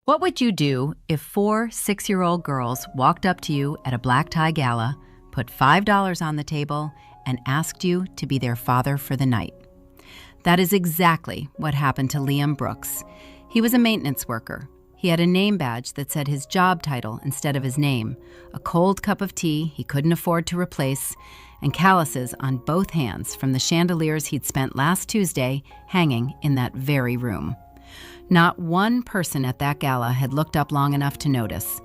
What would you do if 4 6-year-old girls walked up to you at a black tie gala, put $5 on the table, and asked you to be their father for the night? That is exactly what happened to Liam Brooks. He was a maintenance worker. He had a name badge that said his job title instead of his name, a cold cup of tea he couldn't afford to replace, and calluses on both hands from the chandeliers he'd spent last Tuesday hanging in that very room. Not one person at that gala had looked up long enough to notice.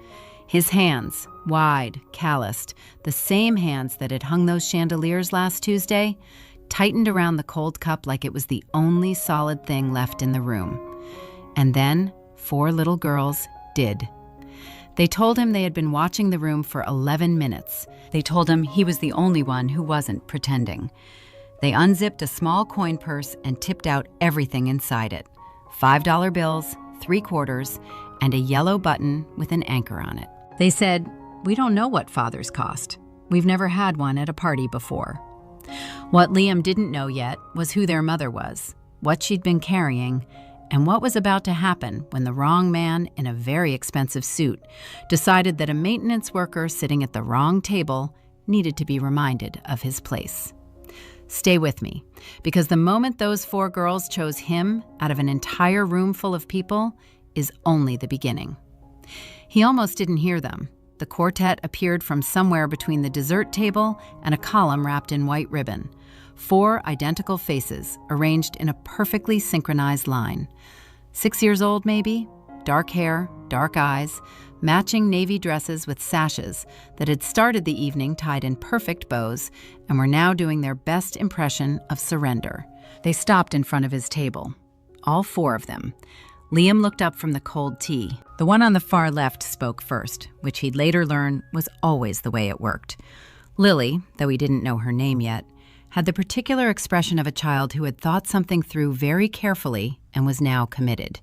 His hands, wide, calloused, the same hands that had hung those chandeliers last Tuesday, tightened around the cold cup like it was the only solid thing left in the room. And then 4 little girls did. They told him they had been watching the room for 11 minutes. They told him he was the only one who wasn't pretending. They unzipped a small coin purse and tipped out everything inside it. $5 bills, 3 quarters, and a yellow button with an anchor on it. They said, "We don't know what fathers cost. We've never had one at a party before." What Liam didn't know yet was who their mother was, what she'd been carrying, and what was about to happen when the wrong man in a very expensive suit decided that a maintenance worker sitting at the wrong table needed to be reminded of his place. Stay with me, because the moment those 4 girls chose him out of an entire room full of people is only the beginning. He almost didn't hear them. The quartet appeared from somewhere between the dessert table and a column wrapped in white ribbon. 4 identical faces arranged in a perfectly synchronized line. 6 years old, maybe? Dark hair, dark eyes, matching navy dresses with sashes that had started the evening tied in perfect bows and were now doing their best impression of surrender. They stopped in front of his table, all 4 of them. Liam looked up from the cold tea. The one on the far left spoke first, which he'd later learn was always the way it worked. Lily, though he didn't know her name yet, had the particular expression of a child who had thought something through very carefully and was now committed.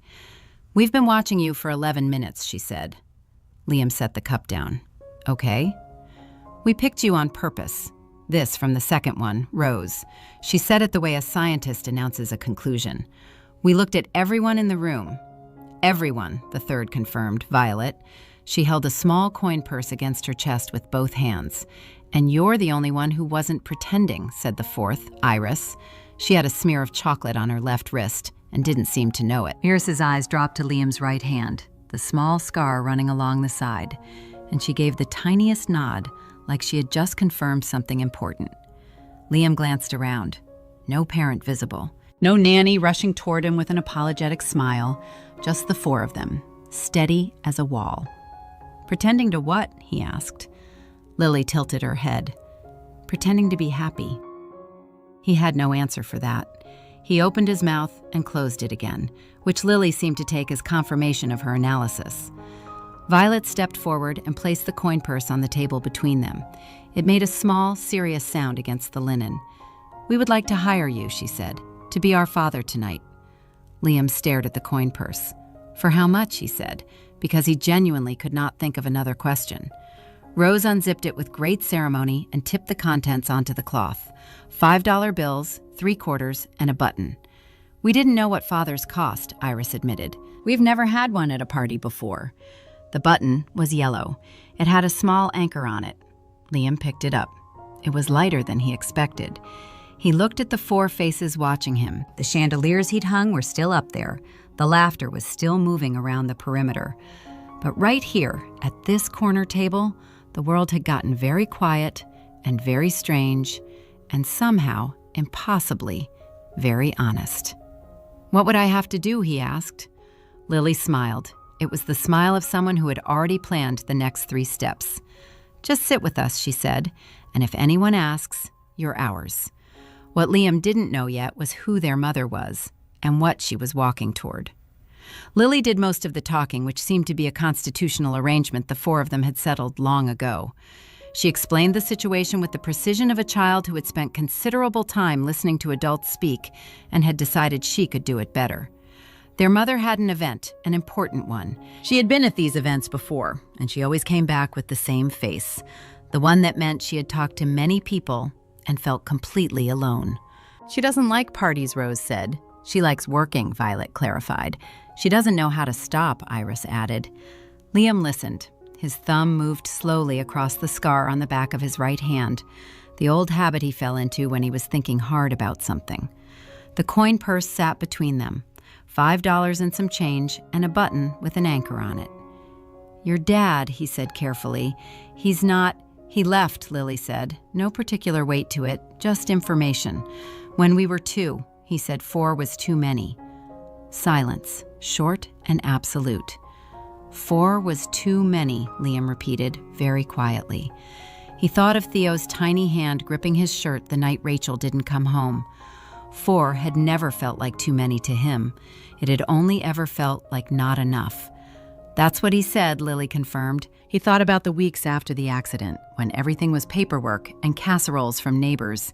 "We've been watching you for 11 minutes, she said. Liam set the cup down. "Okay." "We picked you on purpose." This from the second one, Rose. She said it the way a scientist announces a conclusion. "We looked at everyone in the room." "Everyone," the third confirmed, Violet. She held a small coin purse against her chest with both hands. "And you're the only one who wasn't pretending," said the fourth, Iris. She had a smear of chocolate on her left wrist and didn't seem to know it. Iris's eyes dropped to Liam's right hand, the small scar running along the side, and she gave the tiniest nod, like she had just confirmed something important. Liam glanced around. No parent visible. No nanny rushing toward him with an apologetic smile. Just the 4 of them, steady as a wall. "Pretending to what?" he asked. Lily tilted her head. "Pretending to be happy." He had no answer for that. He opened his mouth and closed it again, which Lily seemed to take as confirmation of her analysis. Violet stepped forward and placed the coin purse on the table between them. It made a small, serious sound against the linen. "We would like to hire you," she said, "to be our father tonight." Liam stared at the coin purse. "For how much?" he said, because he genuinely could not think of another question. Rose unzipped it with great ceremony and tipped the contents onto the cloth. $5 bills, 3 quarters, and a button. "We didn't know what fathers cost," Iris admitted. "We've never had one at a party before." The button was yellow. It had a small anchor on it. Liam picked it up. It was lighter than he expected. He looked at the 4 faces watching him. The chandeliers he'd hung were still up there. The laughter was still moving around the perimeter. But right here, at this corner table, the world had gotten very quiet and very strange and somehow, impossibly, very honest. "What would I have to do?" he asked. Lily smiled. It was the smile of someone who had already planned the next 3 steps. "Just sit with us," she said, "and if anyone asks, you're ours." What Liam didn't know yet was who their mother was and what she was walking toward. Lily did most of the talking, which seemed to be a constitutional arrangement the 4 of them had settled long ago. She explained the situation with the precision of a child who had spent considerable time listening to adults speak and had decided she could do it better. Their mother had an event, an important one. She had been at these events before, and she always came back with the same face, the one that meant she had talked to many people and felt completely alone. "She doesn't like parties," Rose said. "She likes working," Violet clarified. She doesn't know how to stop, Iris added. Liam listened. His thumb moved slowly across the scar on the back of his right hand, the old habit he fell into when he was thinking hard about something. The coin purse sat between them, $5 and some change, and a button with an anchor on it. "Your dad," he said carefully. "He's not—" "He left," Lily said. "No particular weight to it, just information. When we were 2, he said 4 was too many." Silence, short and absolute. 4 was too many, Liam repeated, very quietly. He thought of Theo's tiny hand gripping his shirt the night Rachel didn't come home. 4 had never felt like too many to him. It had only ever felt like not enough. "That's what he said," Lily confirmed. He thought about the weeks after the accident, when everything was paperwork and casseroles from neighbors,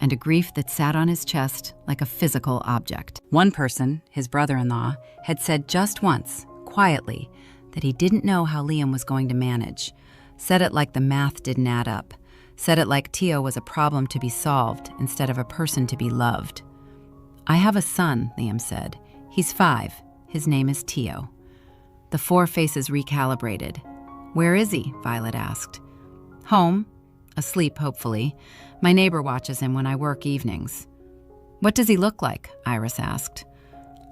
and a grief that sat on his chest like a physical object. One person, his brother-in-law, had said just once, quietly, that he didn't know how Liam was going to manage. Said it like the math didn't add up. Said it like Theo was a problem to be solved instead of a person to be loved. "I have a son," Liam said. "He's 5. His name is Theo." The 4 faces recalibrated. "Where is he?" Violet asked. "Home. Asleep, hopefully. My neighbor watches him when I work evenings." "What does he look like?" Iris asked.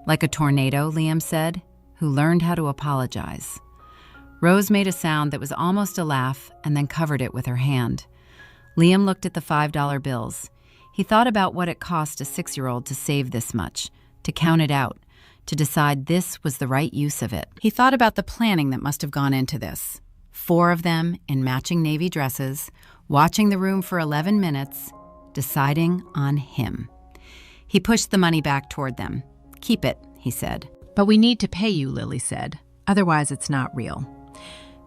"Like a tornado," Liam said, who learned how to apologize. Rose made a sound that was almost a laugh and then covered it with her hand. Liam looked at the $5 bills. He thought about what it cost a 6-year-old to save this much, to count it out, to decide this was the right use of it. He thought about the planning that must have gone into this. 4 of them in matching navy dresses, watching the room for 11 minutes, deciding on him. He pushed the money back toward them. "Keep it," he said. "But we need to pay you," Lily said. "Otherwise it's not real."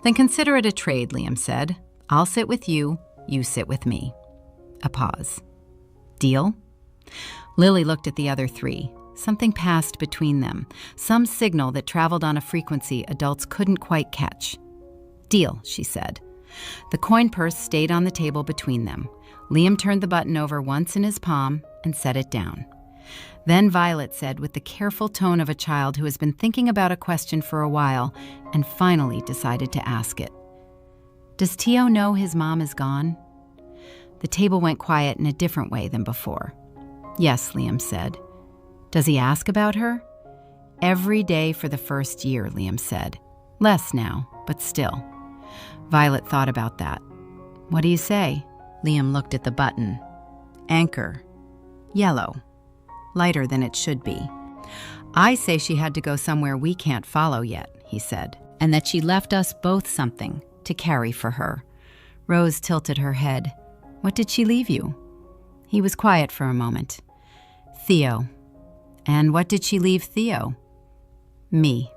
"Then consider it a trade," Liam said. "I'll sit with you, you sit with me." A pause. "Deal?" Lily looked at the other 3. Something passed between them, some signal that traveled on a frequency adults couldn't quite catch. "Deal," she said. The coin purse stayed on the table between them. Liam turned the button over once in his palm and set it down. Then Violet said, with the careful tone of a child who has been thinking about a question for a while and finally decided to ask it, "Does Theo know his mom is gone?" The table went quiet in a different way than before. "Yes," Liam said. "Does he ask about her?" "Every day for the first year," Liam said. "Less now, but still." Violet thought about that. "What do you say?" Liam looked at the button. Anchor. Yellow. Lighter than it should be. "I say she had to go somewhere we can't follow yet," he said, "and that she left us both something to carry for her." Rose tilted her head. "What did she leave you?" He was quiet for a moment. "Theo." "And what did she leave Theo?" "Me."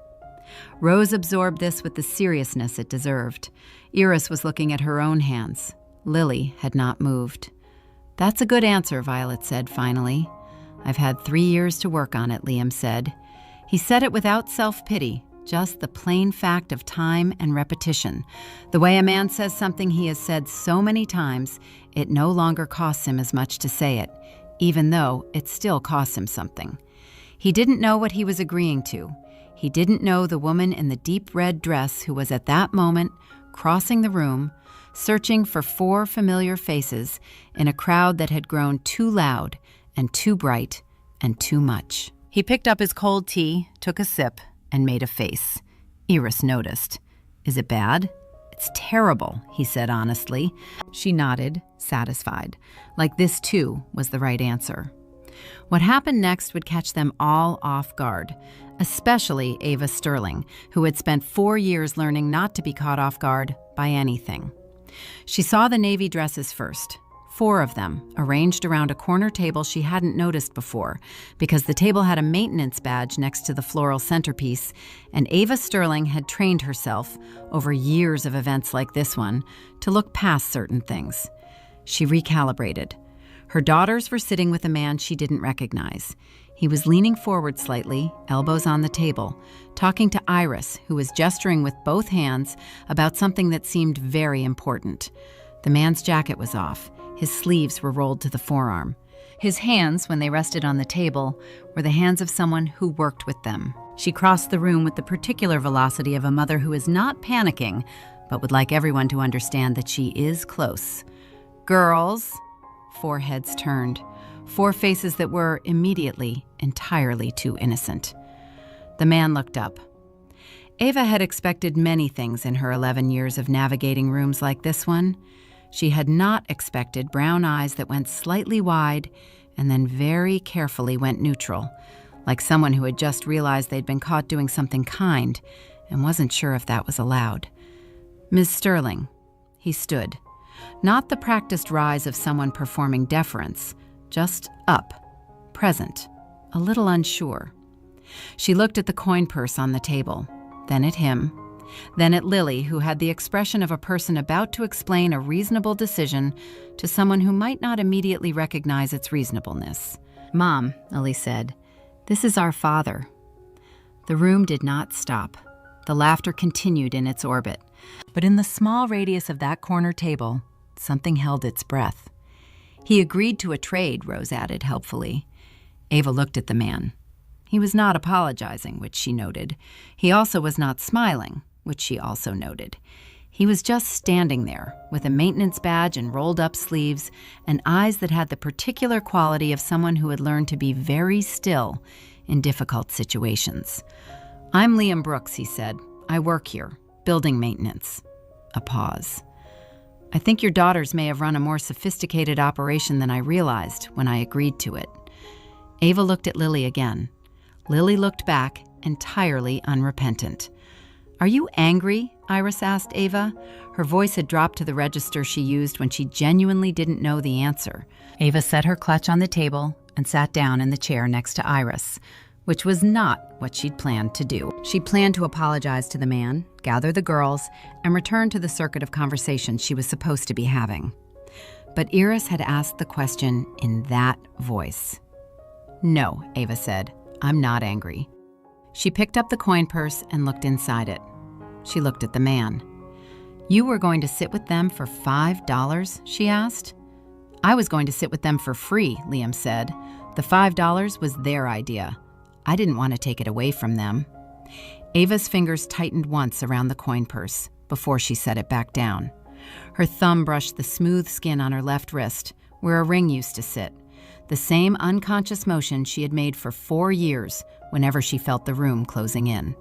Rose absorbed this with the seriousness it deserved. Iris was looking at her own hands. Lily had not moved. "That's a good answer," Violet said finally. "I've had 3 years to work on it," Liam said. He said it without self-pity, just the plain fact of time and repetition. The way a man says something he has said so many times, it no longer costs him as much to say it, even though it still costs him something. He didn't know what he was agreeing to. He didn't know the woman in the deep red dress who was at that moment crossing the room, searching for 4 familiar faces in a crowd that had grown too loud and too bright and too much. He picked up his cold tea, took a sip, and made a face. Iris noticed. "Is it bad?" "It's terrible," he said honestly. She nodded, satisfied, like this too was the right answer. What happened next would catch them all off guard, especially Ava Sterling, who had spent 4 years learning not to be caught off guard by anything. She saw the navy dresses first. 4 of them, arranged around a corner table she hadn't noticed before, because the table had a maintenance badge next to the floral centerpiece, and Ava Sterling had trained herself, over years of events like this one, to look past certain things. She recalibrated. Her daughters were sitting with a man she didn't recognize. He was leaning forward slightly, elbows on the table, talking to Iris, who was gesturing with both hands about something that seemed very important. The man's jacket was off. His sleeves were rolled to the forearm. His hands, when they rested on the table, were the hands of someone who worked with them. She crossed the room with the particular velocity of a mother who is not panicking, but would like everyone to understand that she is close. "Girls," 4 heads turned, 4 faces that were immediately entirely too innocent. The man looked up. Ava had expected many things in her 11 years of navigating rooms like this one. She had not expected brown eyes that went slightly wide and then very carefully went neutral, like someone who had just realized they'd been caught doing something kind and wasn't sure if that was allowed. "Ms. Sterling." He stood. Not the practiced rise of someone performing deference, just up, present, a little unsure. She looked at the coin purse on the table, then at him, then at Lily, who had the expression of a person about to explain a reasonable decision to someone who might not immediately recognize its reasonableness. "Mom," Lily said, "this is our father." The room did not stop. The laughter continued in its orbit. But in the small radius of that corner table, something held its breath. "He agreed to a trade," Rose added helpfully. Ava looked at the man. He was not apologizing, which she noted. He also was not smiling, which she also noted. He was just standing there, with a maintenance badge and rolled-up sleeves, and eyes that had the particular quality of someone who had learned to be very still in difficult situations. "I'm Liam Brooks," he said. "I work here, building maintenance." A pause. "I think your daughters may have run a more sophisticated operation than I realized when I agreed to it." Ava looked at Lily again. Lily looked back, entirely unrepentant. "Are you angry?" Iris asked Ava. Her voice had dropped to the register she used when she genuinely didn't know the answer. Ava set her clutch on the table and sat down in the chair next to Iris, which was not what she'd planned to do. She planned to apologize to the man, gather the girls, and return to the circuit of conversation she was supposed to be having. But Iris had asked the question in that voice. "No," Ava said, "I'm not angry." She picked up the coin purse and looked inside it. She looked at the man. "You were going to sit with them for $5?" she asked. "I was going to sit with them for free," Liam said. "The $5 was their idea. I didn't want to take it away from them." Ava's fingers tightened once around the coin purse before she set it back down. Her thumb brushed the smooth skin on her left wrist, where a ring used to sit, the same unconscious motion she had made for 4 years whenever she felt the room closing in.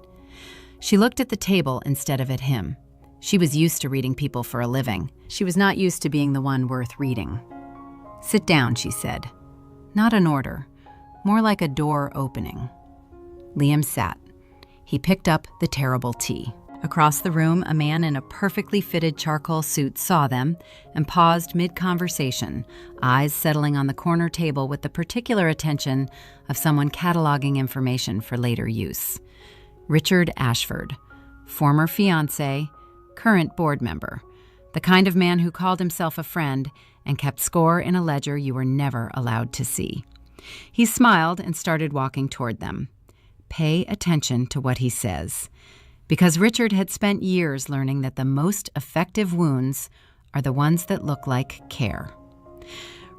She looked at the table instead of at him. She was used to reading people for a living. She was not used to being the one worth reading. "Sit down," she said. Not an order, more like a door opening. Liam sat. He picked up the terrible tea. Across the room, a man in a perfectly fitted charcoal suit saw them and paused mid-conversation, eyes settling on the corner table with the particular attention of someone cataloging information for later use. Richard Ashford, former fiancé, current board member, the kind of man who called himself a friend and kept score in a ledger you were never allowed to see. He smiled and started walking toward them. Pay attention to what he says, because Richard had spent years learning that the most effective wounds are the ones that look like care.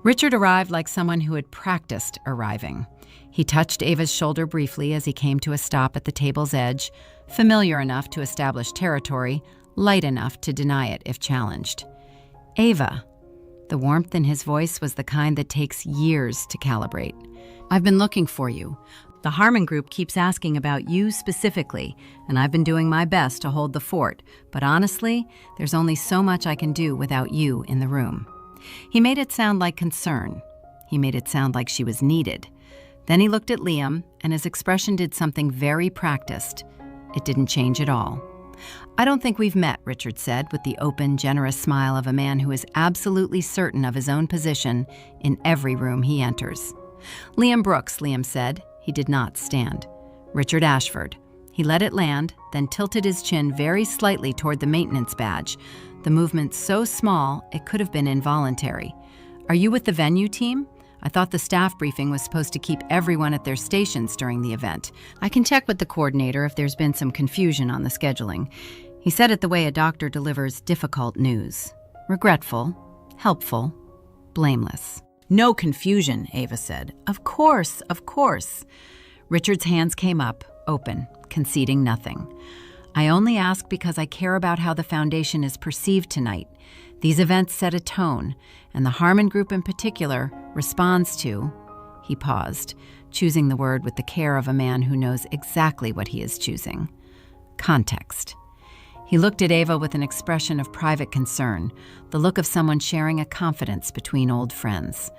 Richard arrived like someone who had practiced arriving. He touched Ava's shoulder briefly as he came to a stop at the table's edge, familiar enough to establish territory, light enough to deny it if challenged. "Ava." The warmth in his voice was the kind that takes years to calibrate. "I've been looking for you. The Harmon Group keeps asking about you specifically, and I've been doing my best to hold the fort, but honestly, there's only so much I can do without you in the room." He made it sound like concern. He made it sound like she was needed. Then he looked at Liam, and his expression did something very practiced. It didn't change at all. "I don't think we've met," Richard said, with the open, generous smile of a man who is absolutely certain of his own position in every room he enters. "Liam Brooks," Liam said. He did not stand. "Richard Ashford." He let it land, then tilted his chin very slightly toward the maintenance badge, the movement so small it could have been involuntary. "Are you with the venue team? I thought the staff briefing was supposed to keep everyone at their stations during the event. I can check with the coordinator if there's been some confusion on the scheduling." He said it the way a doctor delivers difficult news. Regretful, helpful, blameless. "No confusion," Ava said. Of course, of course." Richard's hands came up, open, conceding nothing. I only ask because I care about how the foundation is perceived tonight. These events set a tone, and the Harmon Group in particular responds to—" He paused, choosing the word with the care of a man who knows exactly what he is choosing. "Context." He looked at Ava with an expression of private concern, the look of someone sharing a confidence between old friends.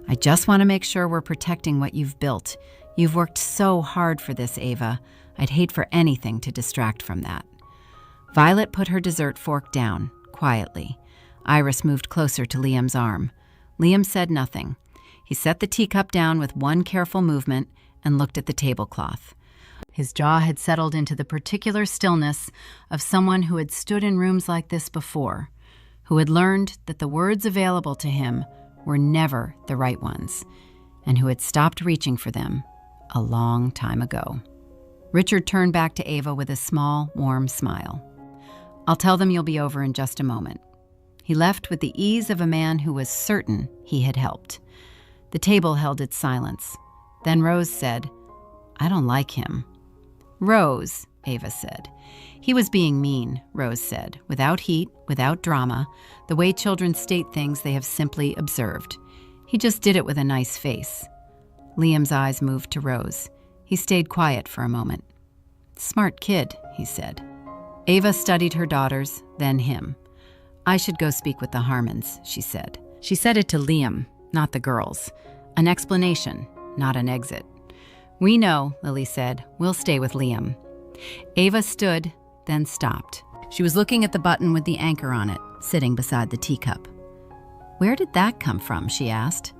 "I just want to make sure we're protecting what you've built. You've worked so hard for this, Ava. I'd hate for anything to distract from that." Violet put her dessert fork down, quietly. Iris moved closer to Liam's arm. Liam said nothing. He set the teacup down with one careful movement and looked at the tablecloth. His jaw had settled into the particular stillness of someone who had stood in rooms like this before, who had learned that the words available to him were never the right ones, and who had stopped reaching for them a long time ago. Richard turned back to Ava with a small, warm smile. "I'll tell them you'll be over in just a moment." He left with the ease of a man who was certain he had helped. The table held its silence. Then Rose said, "I don't like him." "Rose," Ava said. "He was being mean," Rose said, without heat, without drama, the way children state things they have simply observed. "He just did it with a nice face." Liam's eyes moved to Rose. He stayed quiet for a moment. "Smart kid," he said. Ava studied her daughters, then him. "I should go speak with the Harmons," she said. She said it to Liam, not the girls. An explanation, not an exit. "We know," Lily said. "We'll stay with Liam." Ava stood, then stopped. She was looking at the button with the anchor on it, sitting beside the teacup. "Where did that come from?" she asked.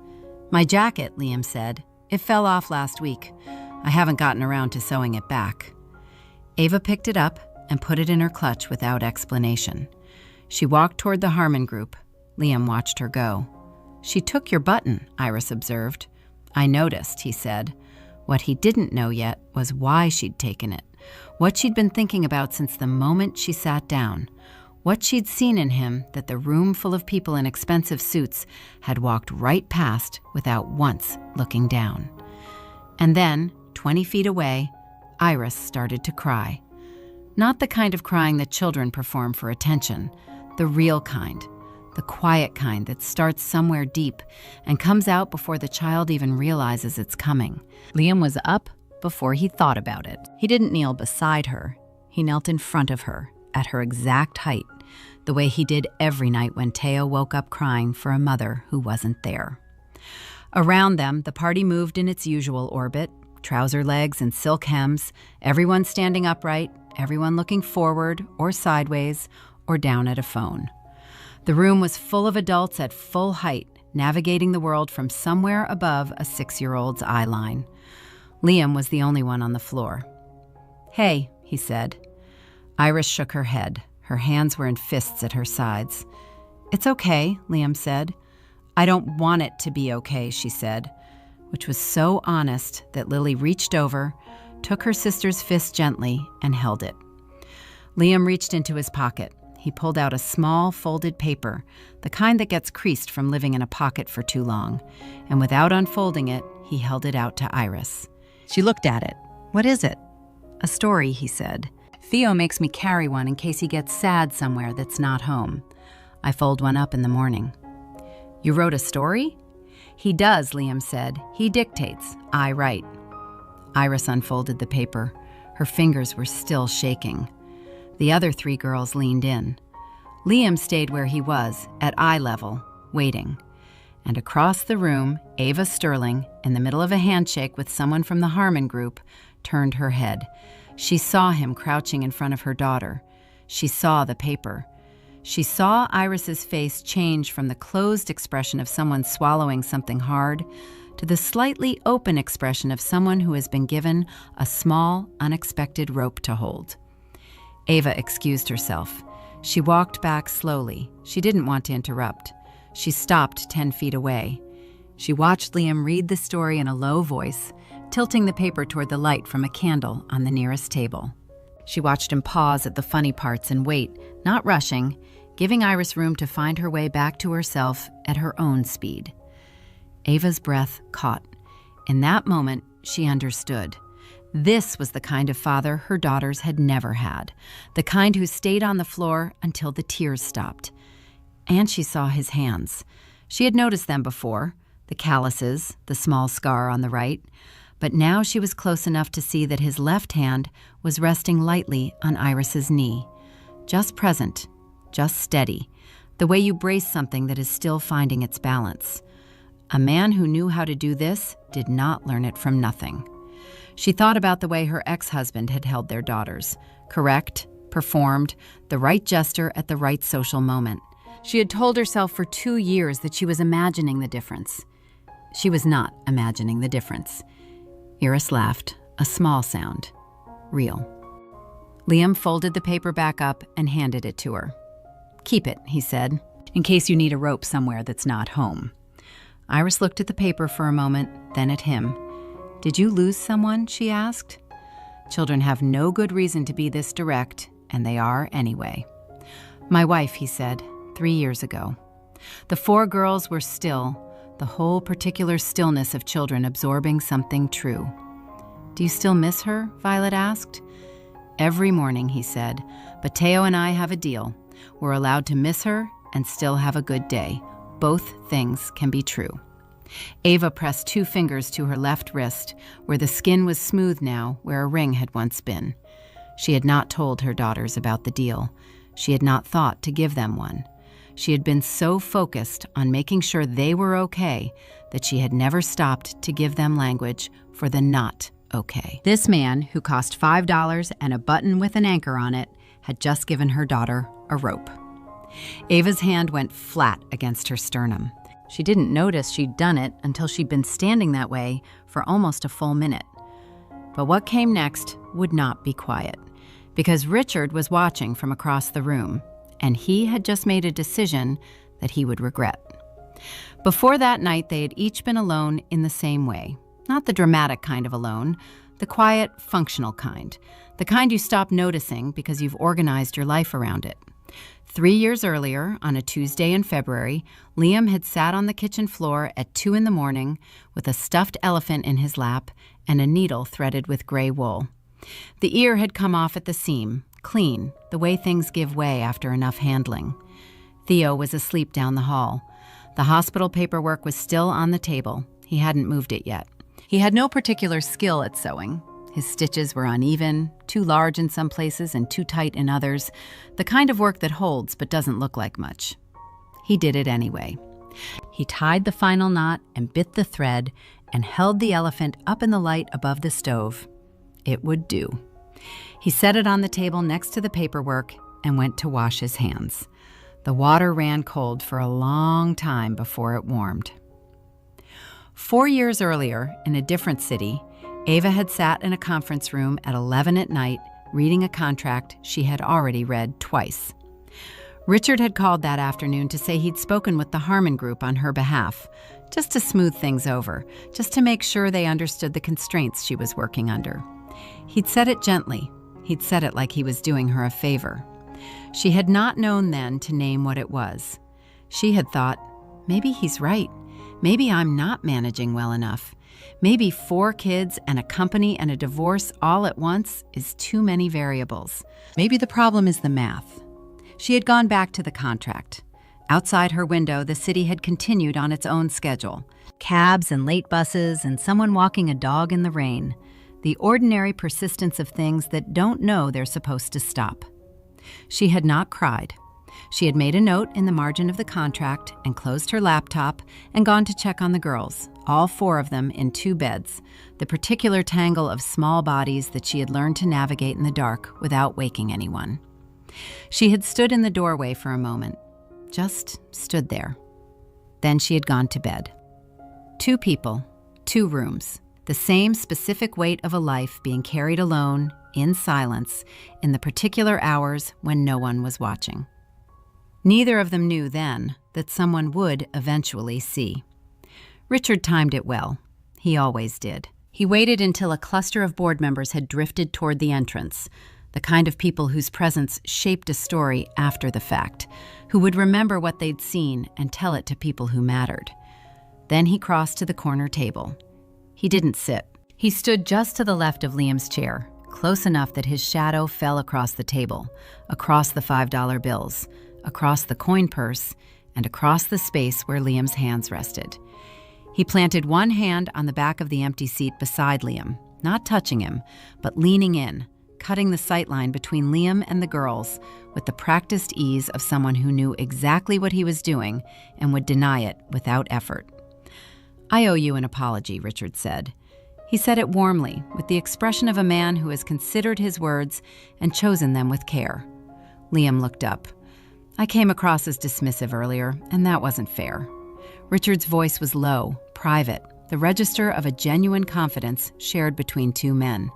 "My jacket," Liam said. "It fell off last week. I haven't gotten around to sewing it back." Ava picked it up and put it in her clutch without explanation. She walked toward the Harmon Group. Liam watched her go. "She took your button," Iris observed. "I noticed," he said. What he didn't know yet was why she'd taken it, what she'd been thinking about since the moment she sat down, what she'd seen in him that the room full of people in expensive suits had walked right past without once looking down. And then, 20 feet away, Iris started to cry. Not the kind of crying that children perform for attention, the real kind, the quiet kind that starts somewhere deep and comes out before the child even realizes it's coming. Liam was up before he thought about it. He didn't kneel beside her. He knelt in front of her, at her exact height, the way he did every night when Teo woke up crying for a mother who wasn't there. Around them, the party moved in its usual orbit, trouser legs and silk hems, everyone standing upright, everyone looking forward or sideways or down at a phone. The room was full of adults at full height, navigating the world from somewhere above a 6-year-old's eye line. Liam was the only one on the floor. "Hey," he said. Iris shook her head. Her hands were in fists at her sides. "It's okay," Liam said. "I don't want it to be okay," she said, which was so honest that Lily reached over, took her sister's fist gently, and held it. Liam reached into his pocket. He pulled out a small folded paper, the kind that gets creased from living in a pocket for too long, and without unfolding it, he held it out to Iris. She looked at it. "What is it?" "A story," he said. "Theo makes me carry one in case he gets sad somewhere that's not home. I fold one up in the morning." "You wrote a story?" "He does," Liam said. "He dictates. I write." Iris unfolded the paper. Her fingers were still shaking. The other 3 girls leaned in. Liam stayed where he was, at eye level, waiting. And across the room, Ava Sterling, in the middle of a handshake with someone from the Harmon Group, turned her head. She saw him crouching in front of her daughter. She saw the paper. She saw Iris's face change from the closed expression of someone swallowing something hard to the slightly open expression of someone who has been given a small, unexpected rope to hold. Ava excused herself. She walked back slowly. She didn't want to interrupt. She stopped 10 feet away. She watched Liam read the story in a low voice, tilting the paper toward the light from a candle on the nearest table. She watched him pause at the funny parts and wait, not rushing, giving Iris room to find her way back to herself at her own speed. Ava's breath caught. In that moment, she understood. This was the kind of father her daughters had never had, the kind who stayed on the floor until the tears stopped. And she saw his hands. She had noticed them before, the calluses, the small scar on the right, but now she was close enough to see that his left hand was resting lightly on Iris's knee. Just present, just steady, the way you brace something that is still finding its balance. A man who knew how to do this did not learn it from nothing. She thought about the way her ex-husband had held their daughters. Correct, performed, the right gesture at the right social moment. She had told herself for 2 years that she was imagining the difference. She was not imagining the difference. Iris laughed, a small sound. Real. Liam folded the paper back up and handed it to her. "Keep it," he said, "in case you need a rope somewhere that's not home." Iris looked at the paper for a moment, then at him. "Did you lose someone?" she asked. Children have no good reason to be this direct, and they are anyway. "My wife," he said, 3 years ago. The 4 girls were still, the whole particular stillness of children absorbing something true. "Do you still miss her?" Violet asked. "Every morning," he said, "but Teo and I have a deal. We're allowed to miss her and still have a good day. Both things can be true." Ava pressed 2 fingers to her left wrist, where the skin was smooth now, where a ring had once been. She had not told her daughters about the deal. She had not thought to give them one. She had been so focused on making sure they were okay that she had never stopped to give them language for the not okay. This man, who cost $5 and a button with an anchor on it, had just given her daughter a rope. Ava's hand went flat against her sternum. She didn't notice she'd done it until she'd been standing that way for almost a full minute. But what came next would not be quiet, because Richard was watching from across the room, and he had just made a decision that he would regret. Before that night, they had each been alone in the same way. Not the dramatic kind of alone, the quiet, functional kind. The kind you stop noticing because you've organized your life around it. 3 years earlier, on a Tuesday in February, Liam had sat on the kitchen floor at 2 a.m. with a stuffed elephant in his lap and a needle threaded with gray wool. The ear had come off at the seam, clean, the way things give way after enough handling. Theo was asleep down the hall. The hospital paperwork was still on the table. He hadn't moved it yet. He had no particular skill at sewing. His stitches were uneven, too large in some places and too tight in others, the kind of work that holds but doesn't look like much. He did it anyway. He tied the final knot and bit the thread and held the elephant up in the light above the stove. It would do. He set it on the table next to the paperwork and went to wash his hands. The water ran cold for a long time before it warmed. 4 years earlier, in a different city, Ava had sat in a conference room at 11 at night reading a contract she had already read twice. Richard had called that afternoon to say he'd spoken with the Harmon Group on her behalf, just to smooth things over, just to make sure they understood the constraints she was working under. He'd said it gently. He'd said it like he was doing her a favor. She had not known then to name what it was. She had thought, maybe he's right. Maybe I'm not managing well enough. Maybe 4 kids and a company and a divorce all at once is too many variables. Maybe the problem is the math. She had gone back to the contract. Outside her window, the city had continued on its own schedule. Cabs and late buses and someone walking a dog in the rain. The ordinary persistence of things that don't know they're supposed to stop. She had not cried. She had made a note in the margin of the contract and closed her laptop and gone to check on the girls, all 4 of them in 2 beds, the particular tangle of small bodies that she had learned to navigate in the dark without waking anyone. She had stood in the doorway for a moment, just stood there. Then she had gone to bed. 2 people, 2 rooms, the same specific weight of a life being carried alone, in silence, in the particular hours when no one was watching. Neither of them knew then that someone would eventually see. Richard timed it well. He always did. He waited until a cluster of board members had drifted toward the entrance, the kind of people whose presence shaped a story after the fact, who would remember what they'd seen and tell it to people who mattered. Then he crossed to the corner table. He didn't sit. He stood just to the left of Liam's chair, close enough that his shadow fell across the table, across the $5 bills, across the coin purse, and across the space where Liam's hands rested. He planted one hand on the back of the empty seat beside Liam, not touching him, but leaning in, cutting the sightline between Liam and the girls with the practiced ease of someone who knew exactly what he was doing and would deny it without effort. "I owe you an apology," Richard said. He said it warmly, with the expression of a man who has considered his words and chosen them with care. Liam looked up. "I came across as dismissive earlier, and that wasn't fair." Richard's voice was low, private, the register of a genuine confidence shared between two men.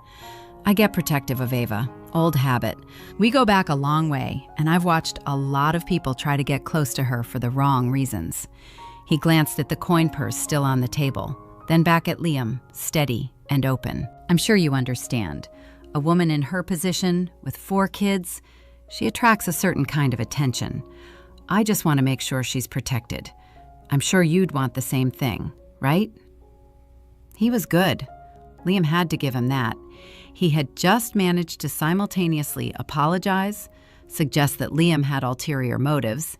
"I get protective of Ava. Old habit. We go back a long way, and I've watched a lot of people try to get close to her for the wrong reasons." He glanced at the coin purse still on the table, then back at Liam, steady and open. "I'm sure you understand. A woman in her position, with 4 kids, she attracts a certain kind of attention. I just want to make sure she's protected. I'm sure you'd want the same thing, right?" He was good. Liam had to give him that. He had just managed to simultaneously apologize, suggest that Liam had ulterior motives,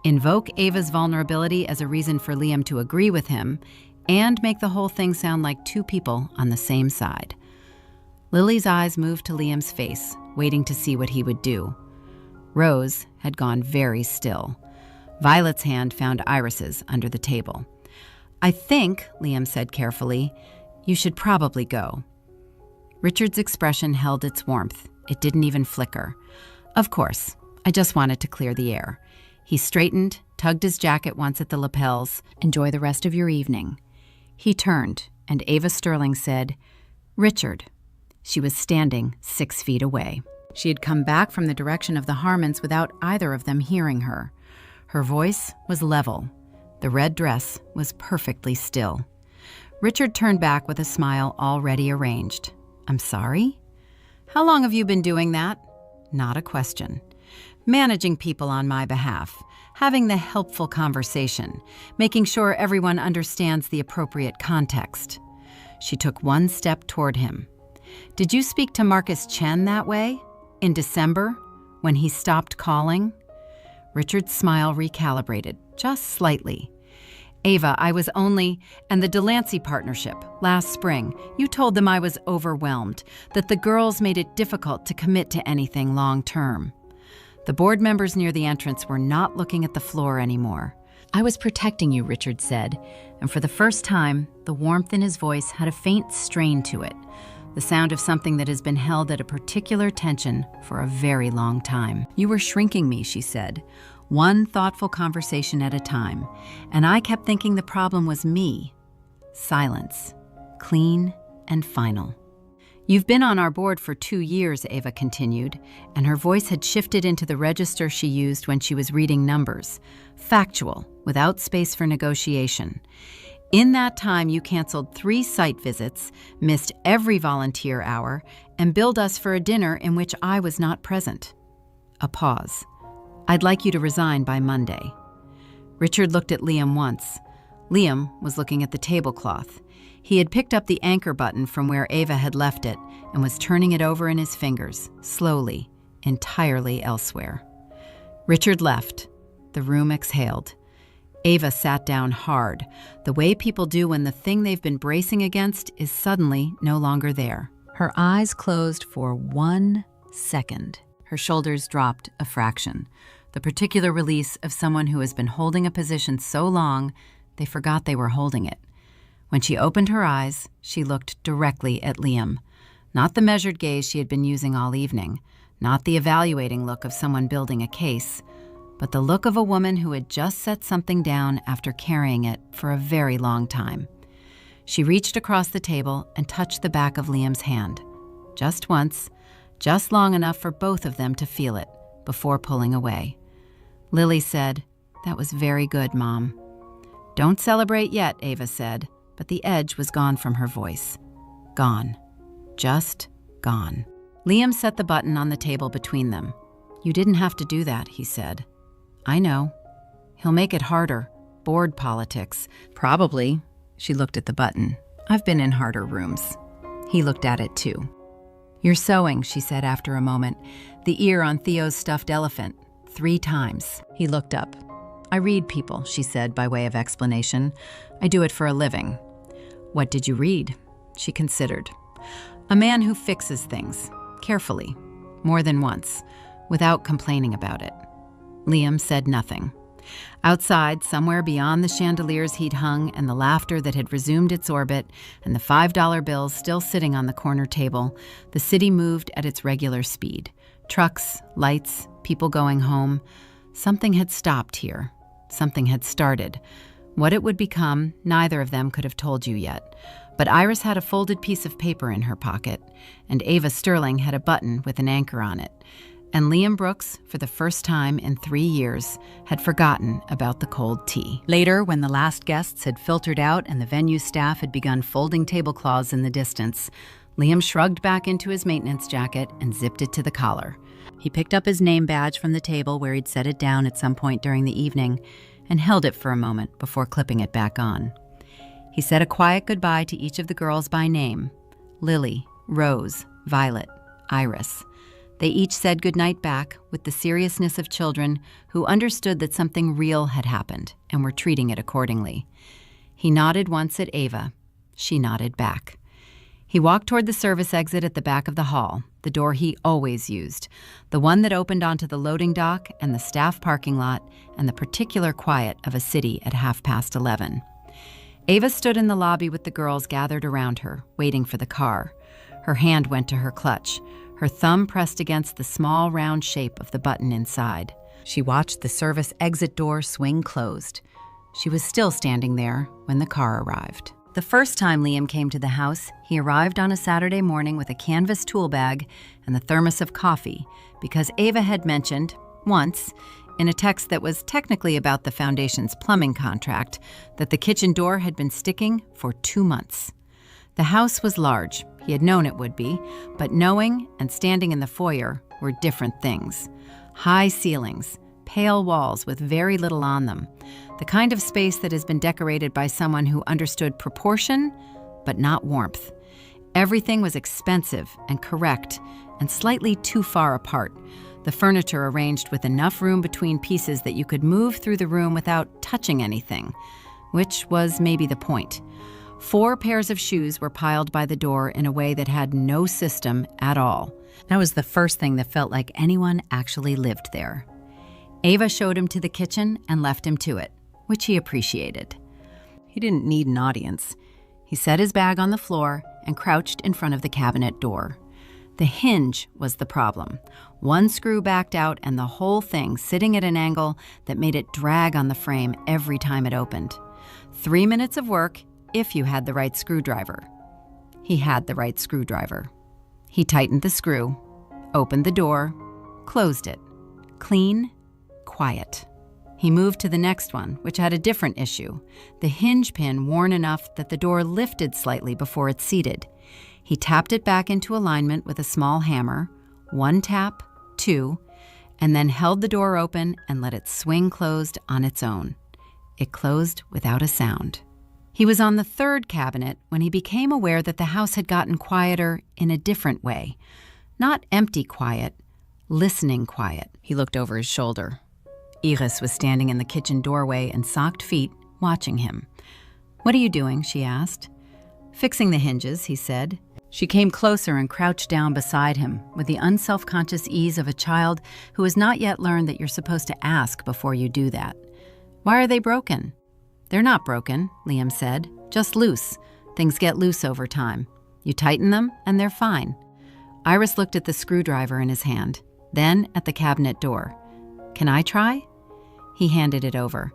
invoke Ava's vulnerability as a reason for Liam to agree with him, and make the whole thing sound like two people on the same side. Lily's eyes moved to Liam's face, waiting to see what he would do. Rose had gone very still. Violet's hand found Iris's under the table. "I think," Liam said carefully, "you should probably go." Richard's expression held its warmth. It didn't even flicker. "Of course. I just wanted to clear the air." He straightened, tugged his jacket once at the lapels. "Enjoy the rest of your evening." He turned, and Ava Sterling said, "Richard." She was standing 6 feet away. She had come back from the direction of the Harmons without either of them hearing her. Her voice was level. The red dress was perfectly still. Richard turned back with a smile already arranged. "I'm sorry? How long have you been doing that?" Not a question. "Managing people on my behalf, having the helpful conversation, making sure everyone understands the appropriate context." She took one step toward him. "Did you speak to Marcus Chen that way? In December, when he stopped calling?" Richard's smile recalibrated, just slightly. "Ava, I was only, and the Delancey partnership, last spring, you told them I was overwhelmed, that the girls made it difficult to commit to anything long term." The board members near the entrance were not looking at the floor anymore. "I was protecting you," Richard said, and for the first time, the warmth in his voice had a faint strain to it, the sound of something that has been held at a particular tension for a very long time. "You were shrinking me," she said, "one thoughtful conversation at a time, and I kept thinking the problem was me." Silence, clean and final. "You've been on our board for 2 years," Ava continued, and her voice had shifted into the register she used when she was reading numbers, factual, without space for negotiation. "In that time, you canceled 3 site visits, missed every volunteer hour, and billed us for a dinner in which I was not present." A pause. "I'd like you to resign by Monday." Richard looked at Liam once. Liam was looking at the tablecloth. He had picked up the anchor button from where Ava had left it and was turning it over in his fingers, slowly, entirely elsewhere. Richard left. The room exhaled. Ava sat down hard, the way people do when the thing they've been bracing against is suddenly no longer there. Her eyes closed for 1 second. Her shoulders dropped a fraction, the particular release of someone who has been holding a position so long they forgot they were holding it. When she opened her eyes, she looked directly at Liam, not the measured gaze she had been using all evening, not the evaluating look of someone building a case, but the look of a woman who had just set something down after carrying it for a very long time. She reached across the table and touched the back of Liam's hand. Just once, just long enough for both of them to feel it, before pulling away. Lily said, "That was very good, Mom." "Don't celebrate yet," Ava said, but the edge was gone from her voice. Gone. Just gone. Liam set the button on the table between them. "You didn't have to do that," he said. "I know. He'll make it harder. Board politics." "Probably." She looked at the button. "I've been in harder rooms." He looked at it too. "You're sewing," she said after a moment. "The ear on Theo's stuffed elephant. 3 times. He looked up. "I read people," she said by way of explanation. "I do it for a living." "What did you read?" She considered. "A man who fixes things, carefully, more than once, without complaining about it." Liam said nothing. Outside, somewhere beyond the chandeliers he'd hung and the laughter that had resumed its orbit and the $5 bills still sitting on the corner table, the city moved at its regular speed. Trucks, lights, people going home. Something had stopped here. Something had started. What it would become, neither of them could have told you yet. But Iris had a folded piece of paper in her pocket, and Ava Sterling had a button with an anchor on it. And Liam Brooks, for the first time in 3 years, had forgotten about the cold tea. Later, when the last guests had filtered out and the venue staff had begun folding tablecloths in the distance, Liam shrugged back into his maintenance jacket and zipped it to the collar. He picked up his name badge from the table where he'd set it down at some point during the evening and held it for a moment before clipping it back on. He said a quiet goodbye to each of the girls by name: Lily, Rose, Violet, Iris. They each said goodnight back with the seriousness of children who understood that something real had happened and were treating it accordingly. He nodded once at Ava. She nodded back. He walked toward the service exit at the back of the hall, the door he always used, the one that opened onto the loading dock and the staff parking lot and the particular quiet of a city at 11:30. Ava stood in the lobby with the girls gathered around her, waiting for the car. Her hand went to her clutch. Her thumb pressed against the small, round shape of the button inside. She watched the service exit door swing closed. She was still standing there when the car arrived. The first time Liam came to the house, he arrived on a Saturday morning with a canvas tool bag and the thermos of coffee, because Ava had mentioned, once, in a text that was technically about the foundation's plumbing contract, that the kitchen door had been sticking for 2 months. The house was large. He had known it would be, but knowing and standing in the foyer were different things. High ceilings, pale walls with very little on them, the kind of space that has been decorated by someone who understood proportion, but not warmth. Everything was expensive and correct and slightly too far apart, the furniture arranged with enough room between pieces that you could move through the room without touching anything, which was maybe the point. 4 pairs of shoes were piled by the door in a way that had no system at all. That was the first thing that felt like anyone actually lived there. Ava showed him to the kitchen and left him to it, which he appreciated. He didn't need an audience. He set his bag on the floor and crouched in front of the cabinet door. The hinge was the problem. One screw backed out and the whole thing sitting at an angle that made it drag on the frame every time it opened. 3 minutes of work if you had the right screwdriver. He had the right screwdriver. He tightened the screw, opened the door, closed it. Clean, quiet. He moved to the next one, which had a different issue. The hinge pin worn enough that the door lifted slightly before it seated. He tapped it back into alignment with a small hammer, 1 tap, 2, and then held the door open and let it swing closed on its own. It closed without a sound. He was on the 3rd cabinet when he became aware that the house had gotten quieter in a different way. Not empty quiet, listening quiet. He looked over his shoulder. Iris was standing in the kitchen doorway in socked feet, watching him. "What are you doing?" she asked. "Fixing the hinges," he said. She came closer and crouched down beside him with the unselfconscious ease of a child who has not yet learned that you're supposed to ask before you do that. "Why are they broken?" "They're not broken," Liam said. "Just loose. Things get loose over time. You tighten them, and they're fine." Iris looked at the screwdriver in his hand, then at the cabinet door. "Can I try?" He handed it over.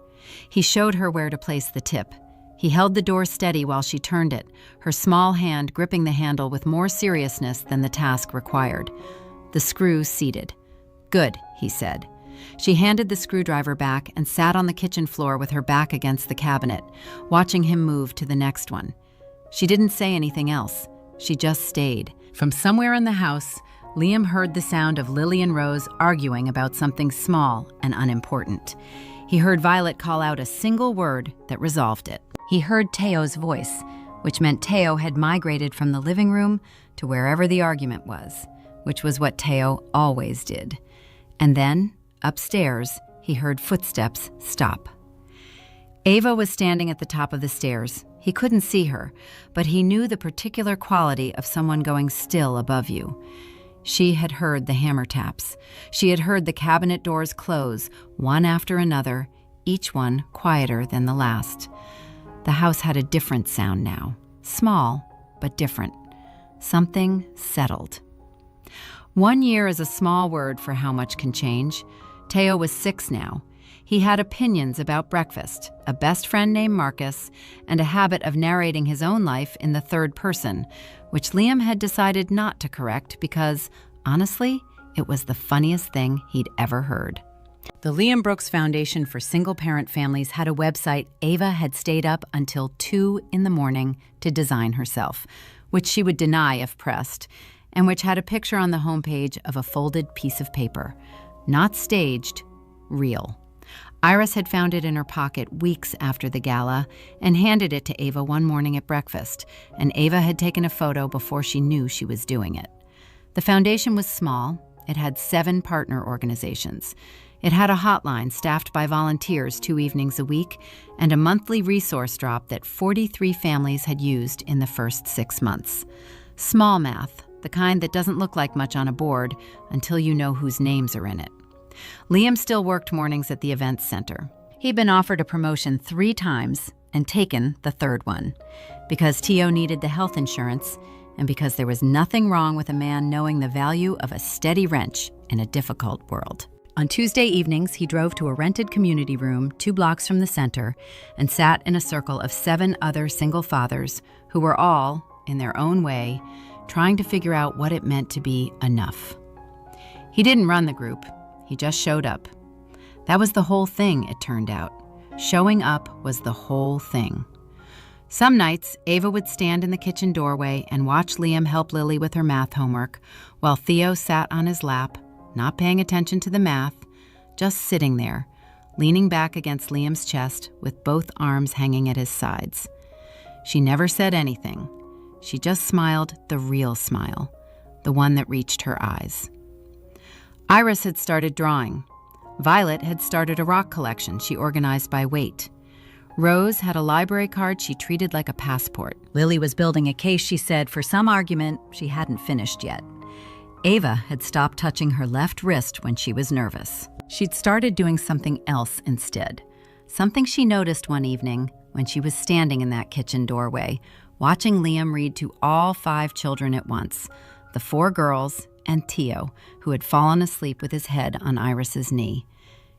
He showed her where to place the tip. He held the door steady while she turned it, her small hand gripping the handle with more seriousness than the task required. The screw seated. "Good," he said. She handed the screwdriver back and sat on the kitchen floor with her back against the cabinet, watching him move to the next one. She didn't say anything else. She just stayed. From somewhere in the house, Liam heard the sound of Lily and Rose arguing about something small and unimportant. He heard Violet call out a single word that resolved it. He heard Teo's voice. which meant Teo had migrated from the living room to wherever the argument was, which was what Teo always did. And then, upstairs, he heard footsteps stop. Ava was standing at the top of the stairs. He couldn't see her, but he knew the particular quality of someone going still above you. She had heard the hammer taps. She had heard the cabinet doors close, one after another, each one quieter than the last. The house had a different sound now. Small, but different. Something settled. 1 year is a small word for how much can change. Teo was 6 now. He had opinions about breakfast, a best friend named Marcus, and a habit of narrating his own life in the third person, which Liam had decided not to correct because, honestly, it was the funniest thing he'd ever heard. The Liam Brooks Foundation for Single-Parent Families had a website Ava had stayed up until 2 in the morning to design herself, which she would deny if pressed, and which had a picture on the homepage of a folded piece of paper. Not staged, real. Iris had found it in her pocket weeks after the gala and handed it to Ava one morning at breakfast, and Ava had taken a photo before she knew she was doing it. The foundation was small. It had 7 partner organizations. It had a hotline staffed by volunteers 2 evenings a week and a monthly resource drop that 43 families had used in the first 6 months. Small math, the kind that doesn't look like much on a board until you know whose names are in it. Liam still worked mornings at the events center. He'd been offered a promotion 3 times and taken the 3rd one, because Teo needed the health insurance and because there was nothing wrong with a man knowing the value of a steady wrench in a difficult world. On Tuesday evenings, he drove to a rented community room 2 blocks from the center and sat in a circle of 7 other single fathers who were all, in their own way, trying to figure out what it meant to be enough. He didn't run the group. He just showed up. That was the whole thing, it turned out. Showing up was the whole thing. Some nights, Ava would stand in the kitchen doorway and watch Liam help Lily with her math homework, while Theo sat on his lap, not paying attention to the math, just sitting there, leaning back against Liam's chest with both arms hanging at his sides. She never said anything. She just smiled the real smile, the one that reached her eyes. Iris had started drawing. Violet had started a rock collection she organized by weight. Rose had a library card she treated like a passport. Lily was building a case, she said, for some argument she hadn't finished yet. Ava had stopped touching her left wrist when she was nervous. She'd started doing something else instead. Something she noticed one evening when she was standing in that kitchen doorway, watching Liam read to all 5 children at once, the 4 girls and Teo, who had fallen asleep with his head on Iris's knee.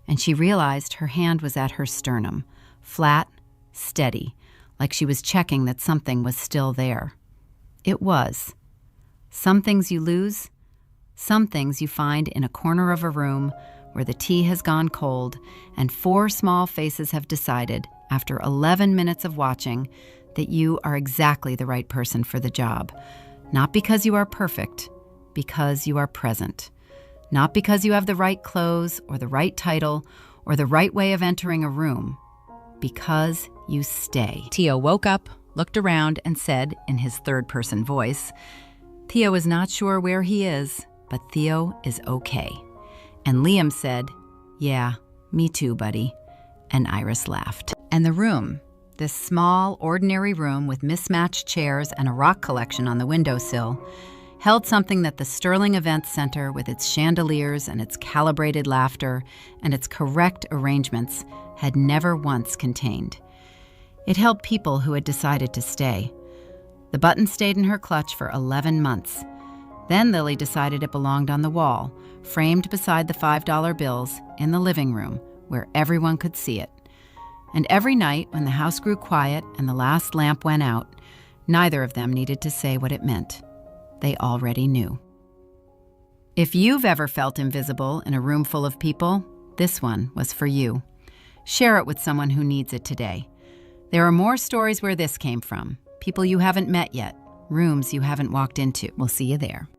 And she realized her hand was at her sternum, flat, steady, like she was checking that something was still there. It was. Some things you lose, some things you find in a corner of a room where the tea has gone cold and 4 small faces have decided, after 11 minutes of watching, that you are exactly the right person for the job. Not because you are perfect, because you are present. Not because you have the right clothes or the right title or the right way of entering a room. Because you stay. Teo woke up, looked around, and said in his third-person voice, Theo is not sure where he is, but Theo is okay. And Liam said, yeah, me too, buddy. And Iris laughed. And the room, this small, ordinary room with mismatched chairs and a rock collection on the windowsill, held something that the Sterling Events Center, with its chandeliers and its calibrated laughter and its correct arrangements, had never once contained. It held people who had decided to stay. The button stayed in her clutch for 11 months. Then Lily decided it belonged on the wall, framed beside the $5 bills in the living room, where everyone could see it. And every night, when the house grew quiet and the last lamp went out, neither of them needed to say what it meant. They already knew. If you've ever felt invisible in a room full of people, this one was for you. Share it with someone who needs it today. There are more stories where this came from, people you haven't met yet, rooms you haven't walked into. We'll see you there.